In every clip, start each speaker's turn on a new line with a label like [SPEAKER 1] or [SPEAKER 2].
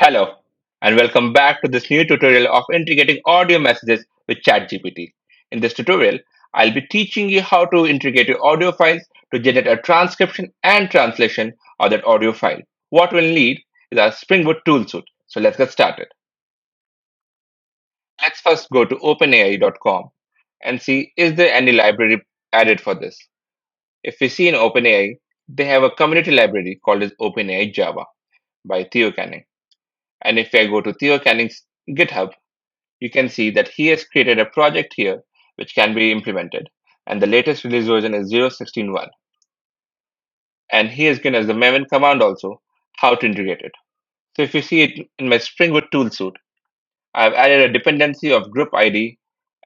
[SPEAKER 1] Hello, and welcome back to this new tutorial of integrating audio messages with ChatGPT. In this tutorial, I'll be teaching you how to integrate your audio files to generate a transcription and translation of that audio file. What we'll need is our SpringBoot tool suite. So let's get started. Let's first go to openai.com and see is there any library added for this. If we see in OpenAI, they have a community library called as OpenAI Java by Theo Canning. And if I go to Theo Canning's GitHub, you can see that he has created a project here which can be implemented. And the latest release version is 0.16.1. And he has given us the Maven command also how to integrate it. So if you see it in my Spring Boot tool suite, I've added a dependency of group ID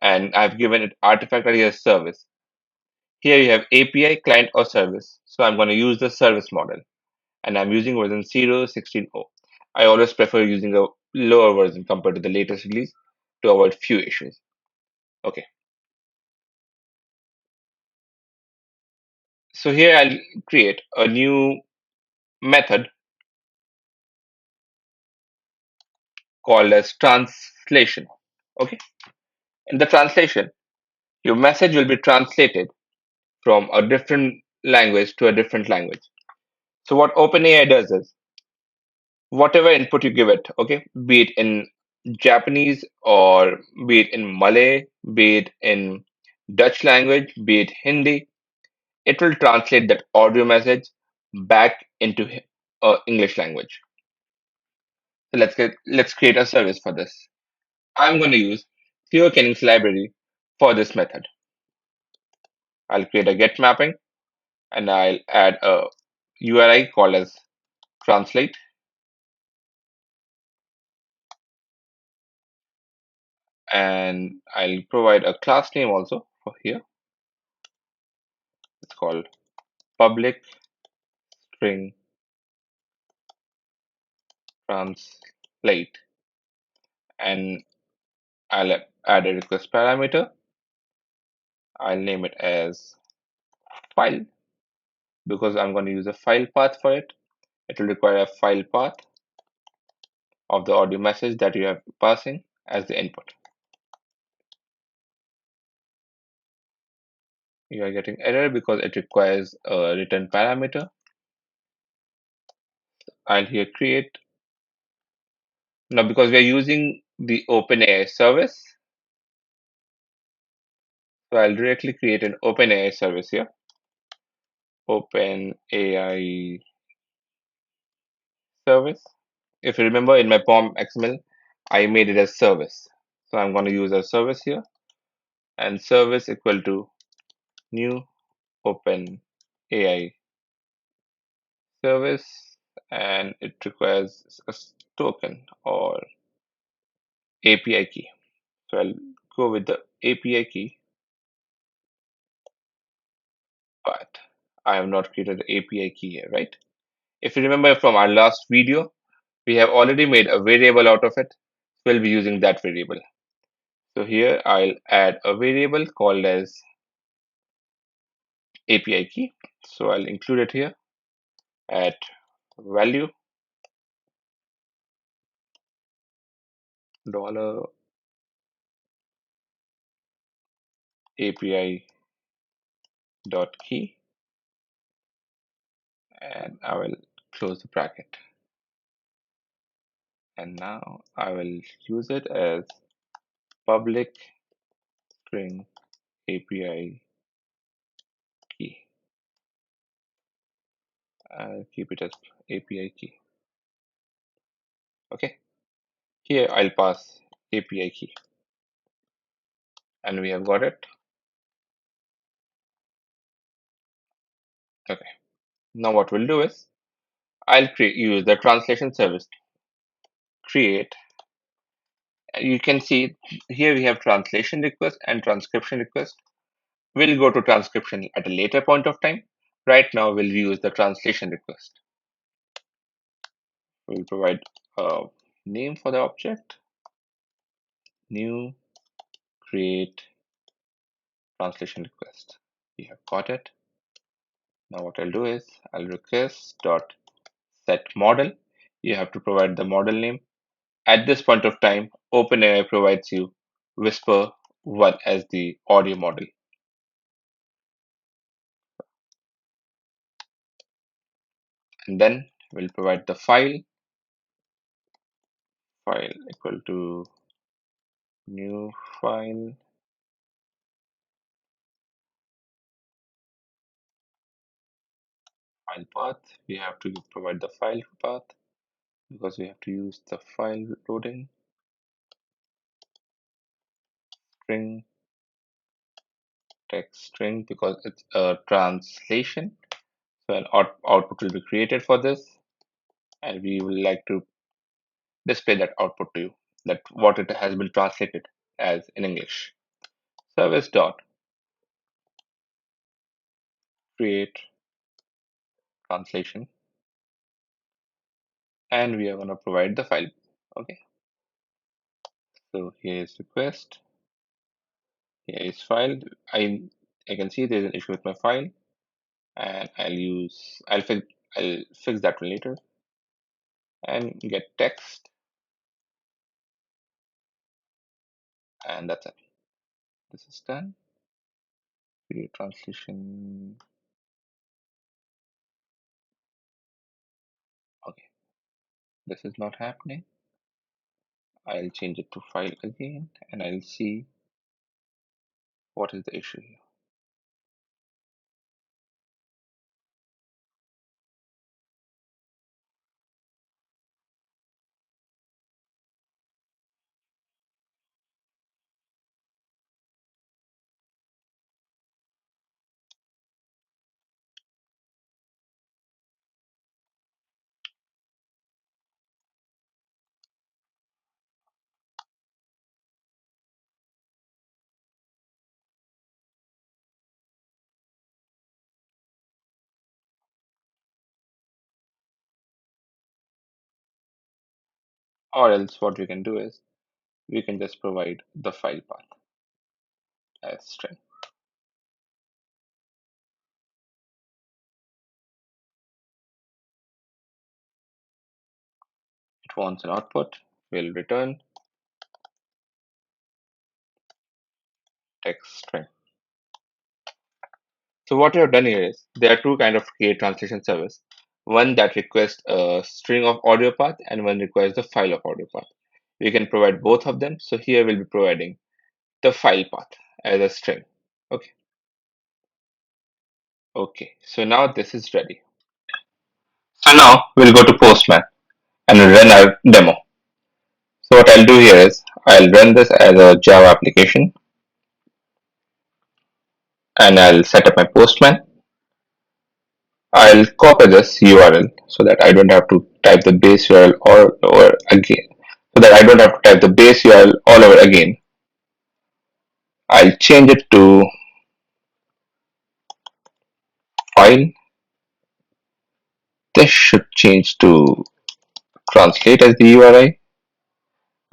[SPEAKER 1] and I've given it artifact ID as service. Here you have API, client, or service. So I'm going to use the service model and I'm using version 0.16.0. I always prefer using a lower version compared to the latest release to avoid few issues. Okay. So here I'll create a new method called as translation. Okay. In the translation, your message will be translated from a different language to a different language. So what OpenAI does is whatever input you give it, okay, be it in Japanese or be it in Malay, be it in Dutch language, be it Hindi, it will translate that audio message back into English language. So let's create a service for this. I'm going to use Theo Kenning's library for this method. I'll create a get mapping and I'll add a URI called as translate, and I'll provide a class name also for here. It's called public string translate, and I'll add a request parameter. I'll name it as file because I'm going to use a file path for it. It will require a file path of the audio message that you have passing as the input. You are getting error because it requires a return parameter. I'll here create now because we are using the OpenAI service. So I'll directly create an OpenAI service here. OpenAI service. If you remember in my POM XML, I made it as service. So I'm going to use a service here and service equal to new OpenAI service, and it requires a token or API key. So I'll go with the API key, but I have not created the API key here, right? If you remember from our last video, we have already made a variable out of it. We'll be using that variable. So here I'll add a variable called as API key. So I'll include it here at value dollar API dot key, and I will close the bracket. And now I will use it as public string API key. I'll keep it as API key. Okay. Here I'll pass API key, and we have got it. Okay. Now what we'll do is I'll use the translation service create. You can see here we have translation request and transcription request. We'll go to transcription at a later point of time. Right now we'll use the translation request. We'll provide a name for the object, new create translation request. We have got it. Now what I'll do is I'll request dot set model. You have to provide the model name. At this point of time, OpenAI provides you Whisper 1 as the audio model. And then we'll provide the file equal to new file, file path. We have to provide the file path because we have to use the file loading string, text string, because it's a translation. So an output will be created for this, and we will like to display that output to you, that what it has been translated as in English. Service dot create translation, and we are going to provide the file. Okay, so here is request, here is file. I can see there's an issue with my file, and I'll fix that one later, and get text, and that's it. This is done. Create translation. Okay, this is not happening. I'll change it to file again, and I'll see what is the issue here. Or else what we can do is we can just provide the file path as string. It wants an output. We'll return text string. So what we have done here is there are two kind of create translation service. One that requests a string of audio path, and one requires the file of audio path. We can provide both of them. So here we'll be providing the file path as a string. Okay. Okay. So now this is ready. So now we'll go to Postman and run our demo. So what I'll do here is I'll run this as a Java application, and I'll set up my Postman. I'll copy this URL so that I don't have to type the base URL all over again. So that I don't have to type the base URL all over again. I'll change it to file. This should change to translate as the URI.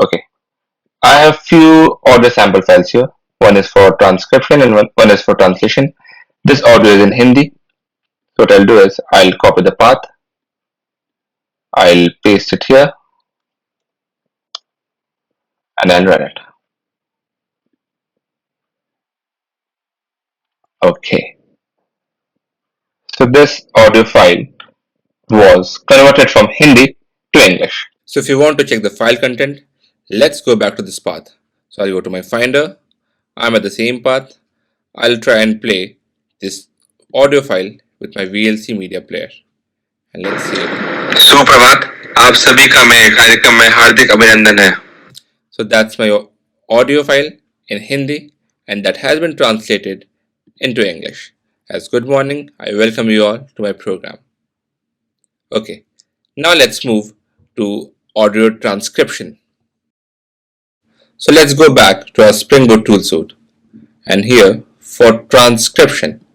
[SPEAKER 1] Okay. I have few audio sample files here. One is for transcription and one is for translation. This audio is in Hindi. So what I'll do is I'll copy the path. I'll paste it here and I'll run it. Okay. So this audio file was converted from Hindi to English. So if you want to check the file content, let's go back to this path. So I'll go to my Finder. I'm at the same path. I'll try and play this audio file with my VLC media player. And let's see it. सुप्रभात, आप सभी का मेरे कार्यक्रम में हार्दिक अभिनंदन है. So that's my audio file in Hindi, and that has been translated into English. As good morning, I welcome you all to my program. Okay, now let's move to audio transcription. So let's go back to our SpringBoot tool suite, and here for transcription,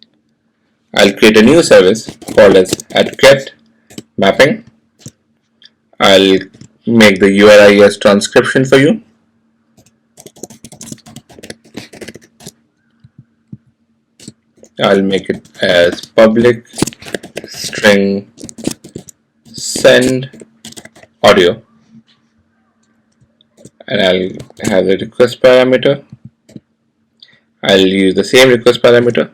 [SPEAKER 1] I'll create a new service called as @get mapping. I'll make the URI as transcription for you. I'll make it as public string send audio, and I'll have the request parameter. I'll use the same request parameter,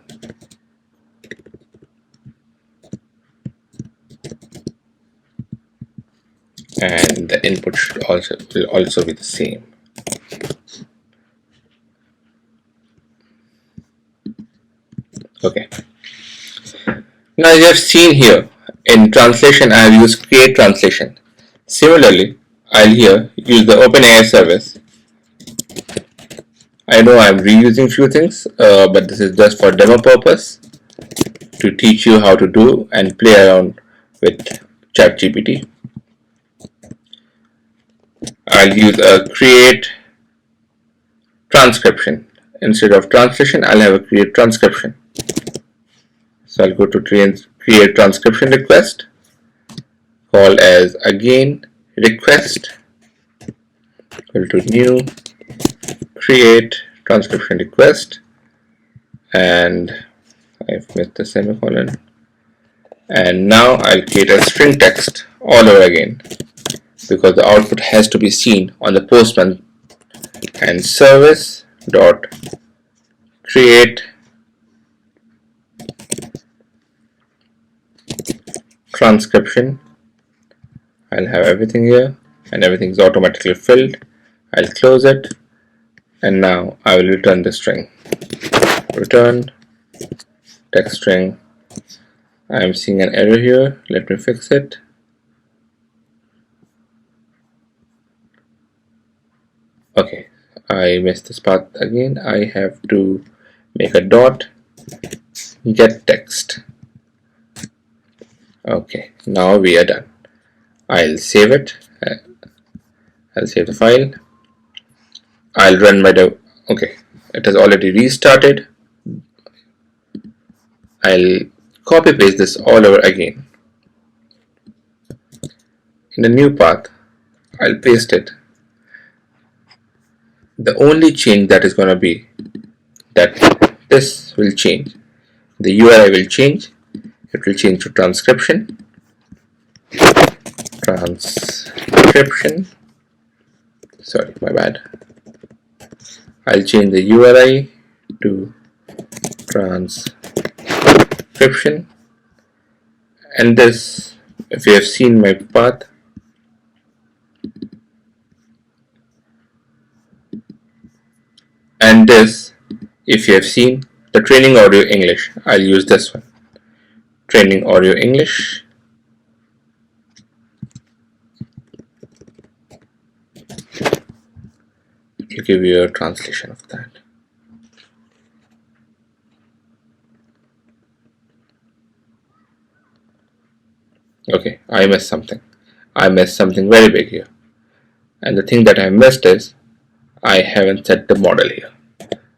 [SPEAKER 1] and the input will also be the same. Okay. Now, as you have seen here, in translation I have used create translation. Similarly, I'll here use the OpenAI service. I know I'm reusing few things, but this is just for demo purpose to teach you how to do and play around with ChatGPT. I'll use a create transcription. Instead of translation, I'll have a create transcription. So I'll go to create transcription request, call as again request, equal to new create transcription request, and I've missed the semicolon. And now I'll create a string text all over again because the output has to be seen on the postman, and service dot create transcription. I'll have everything here and everything is automatically filled. I'll close it, and now I will return the string. Return text string. I'm seeing an error here. Let me fix it. Okay, I missed this part again. I have to make a dot get text. Okay, now we are done. I'll save it. I'll save the file. I'll run my okay, it has already restarted. I'll copy paste this all over again. In the new path, I'll paste it. The only change that is going to be that this will change. The URI will change. It will change to transcription. Transcription. Sorry, my bad. I'll change the URI to transcription. And this, if you have seen my path, and this, if you have seen the training audio English, I'll use this one. Training audio English. I'll give you a translation of that. Okay, I missed something. I missed something very big here. And the thing that I missed is I haven't set the model here.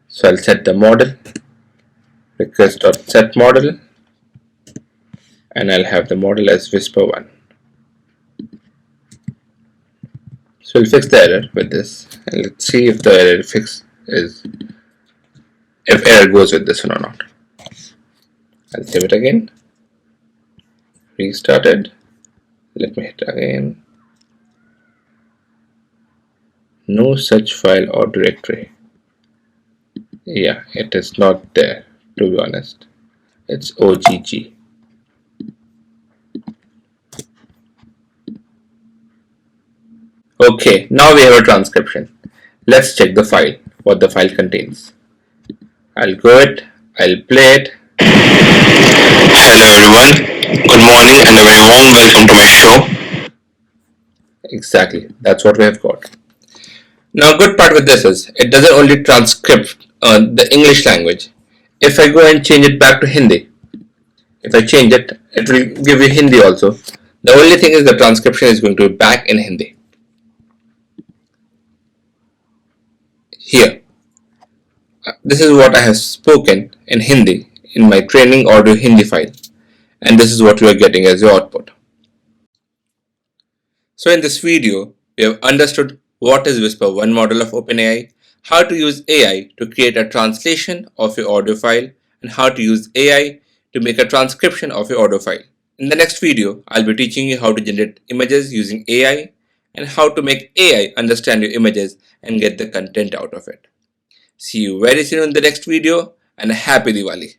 [SPEAKER 1] So I'll set the model, request.set model, and I'll have the model as Whisper 1. So we'll fix the error with this, and let's see if the error if error goes with this one or not. I'll save it again, restart it, let me hit again. No such file or directory. Yeah, it is not there, to be honest. It's OGG. Okay, now we have a transcription. Let's check the file, what the file contains. I'll go it, I'll play it. Hello everyone, good morning and a very warm welcome to my show. Exactly, that's what we have got. Now, good part with this is it doesn't only transcribe the English language. If I go and change it back to Hindi, if I change it, it will give you Hindi also. The only thing is the transcription is going to be back in Hindi. Here, this is what I have spoken in Hindi in my training audio Hindi file, and this is what you are getting as your output. So in this video, we have understood what is Whisper 1 model of OpenAI, how to use AI to create a translation of your audio file, and how to use AI to make a transcription of your audio file. In the next video, I'll be teaching you how to generate images using AI and how to make AI understand your images and get the content out of it. See you very soon in the next video and happy Diwali!